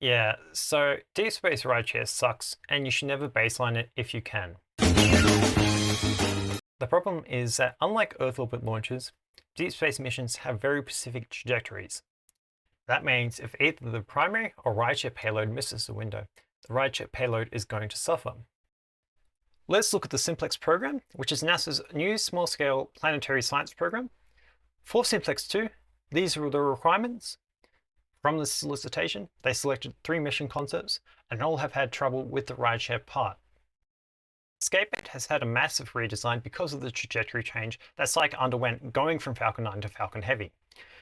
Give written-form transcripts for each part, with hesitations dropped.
Yeah, so deep space rideshare sucks, and you should never baseline it if you can. The problem is that unlike Earth orbit launches, deep space missions have very specific trajectories. That means if either the primary or rideshare payload misses the window, the rideshare payload is going to suffer. Let's look at the Simplex program, which is NASA's new small-scale planetary science program. For Simplex 2, these are the requirements. From the solicitation, they selected 3 mission concepts, and all have had trouble with the rideshare part. Escape has had a massive redesign because of the trajectory change that Psyche underwent going from Falcon 9 to Falcon Heavy.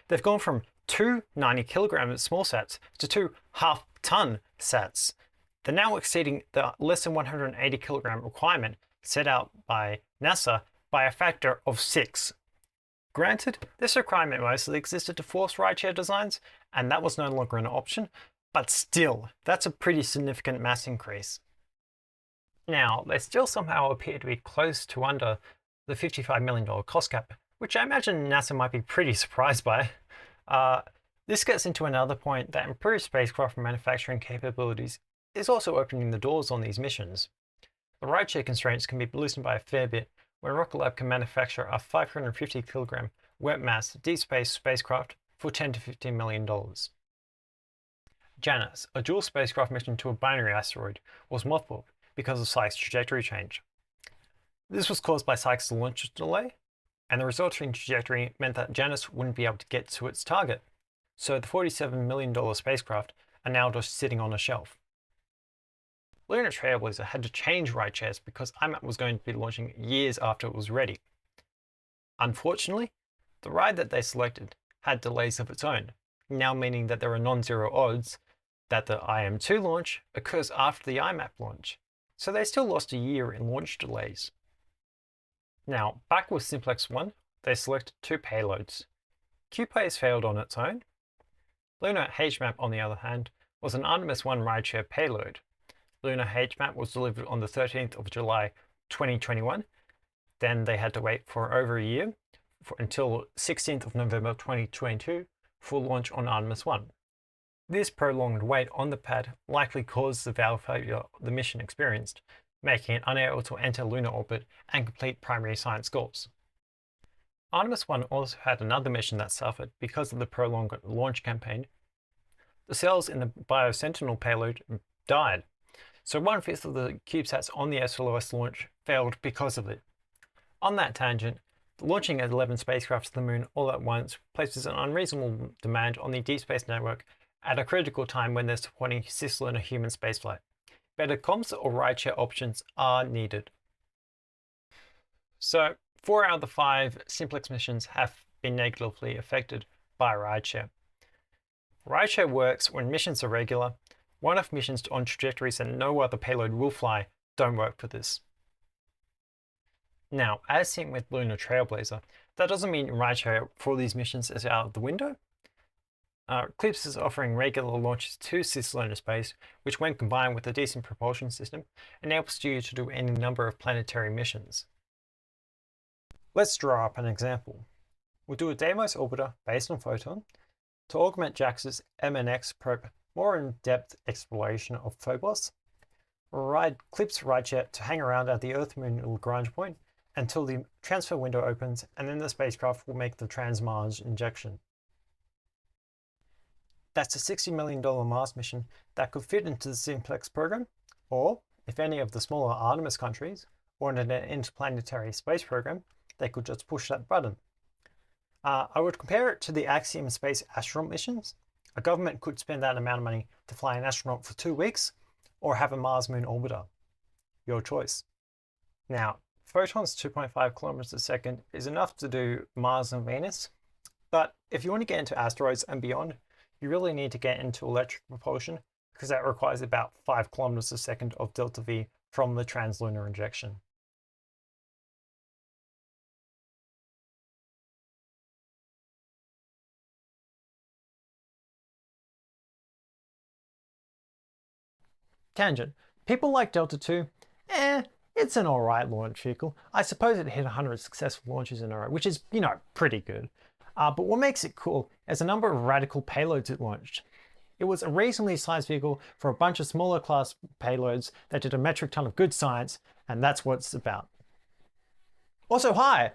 They've gone from 2 90kg small sats to 2 half-ton sats. They're now exceeding the less than 180kg requirement set out by NASA by a factor of 6. Granted, this requirement mostly existed to force rideshare designs, and that was no longer an option, but still, that's a pretty significant mass increase. Now, they still somehow appear to be close to under the $55 million cost cap, which I imagine NASA might be pretty surprised by. This gets into another point that improved spacecraft manufacturing capabilities is also opening the doors on these missions. The rideshare constraints can be loosened by a fair bit when Rocket Lab can manufacture a 550kg wet mass deep space spacecraft for $10 to $15 million. Janus, a dual spacecraft mission to a binary asteroid, was mothballed because of Psyche's trajectory change. This was caused by Psyche's launch delay, and the resulting trajectory meant that Janus wouldn't be able to get to its target, so the $47 million spacecraft are now just sitting on a shelf. Lunar Trailblazer had to change rideshares because IMAP was going to be launching years after it was ready. Unfortunately, the ride that they selected had delays of its own, now meaning that there are non-zero odds that the IM-2 launch occurs after the IMAP launch, so they still lost a year in launch delays. Now, back with Simplex 1, they selected 2 payloads. QPace failed on its own. Lunar HMAP, on the other hand, was an Artemis 1 rideshare payload. Lunar HMAP was delivered on the 13th of July 2021. Then they had to wait for over a year until 16th of November 2022 for launch on Artemis 1. This prolonged wait on the pad likely caused the valve failure the mission experienced, making it unable to enter lunar orbit and complete primary science goals. Artemis 1 also had another mission that suffered because of the prolonged launch campaign. The cells in the BioSentinel payload died, so 1/5 of the CubeSats on the SLOS launch failed because of it. On that tangent, launching 11 spacecraft to the moon all at once places an unreasonable demand on the Deep Space Network at a critical time when they're supporting cislunar human spaceflight. Better comms or rideshare options are needed. So, 4 out of the 5 Simplex missions have been negatively affected by rideshare. Rideshare works when missions are regular. One-off missions on trajectories that no other payload will fly don't work for this. Now, as seen with Lunar Trailblazer, that doesn't mean rideshare for these missions is out of the window. Eclipse is offering regular launches to cislunar space, which when combined with a decent propulsion system, enables you to do any number of planetary missions. Let's draw up an example. We'll do a Deimos orbiter based on Photon to augment JAXA's MNX probe more in-depth exploration of Phobos. We'll ride Eclipse rideshare to hang around at the Earth-Moon Lagrange point until the transfer window opens, and then the spacecraft will make the Trans-Mars injection. That's a $60 million Mars mission that could fit into the Simplex program, or if any of the smaller Artemis countries wanted an interplanetary space program, they could just push that button. I would compare it to the Axiom Space astronaut missions. A government could spend that amount of money to fly an astronaut for 2 weeks, or have a Mars-Moon orbiter. Your choice. Now, Photon's 2.5 kilometers a second is enough to do Mars and Venus, but if you want to get into asteroids and beyond, you really need to get into electric propulsion because that requires about 5 kilometers a second of delta V from the translunar injection. Tangent. People like Delta II, it's an alright launch vehicle. I suppose it hit 100 successful launches in a row, which is, pretty good. But what makes it cool is the number of radical payloads it launched. It was a reasonably sized vehicle for a bunch of smaller class payloads that did a metric ton of good science, and that's what it's about. Also, hi!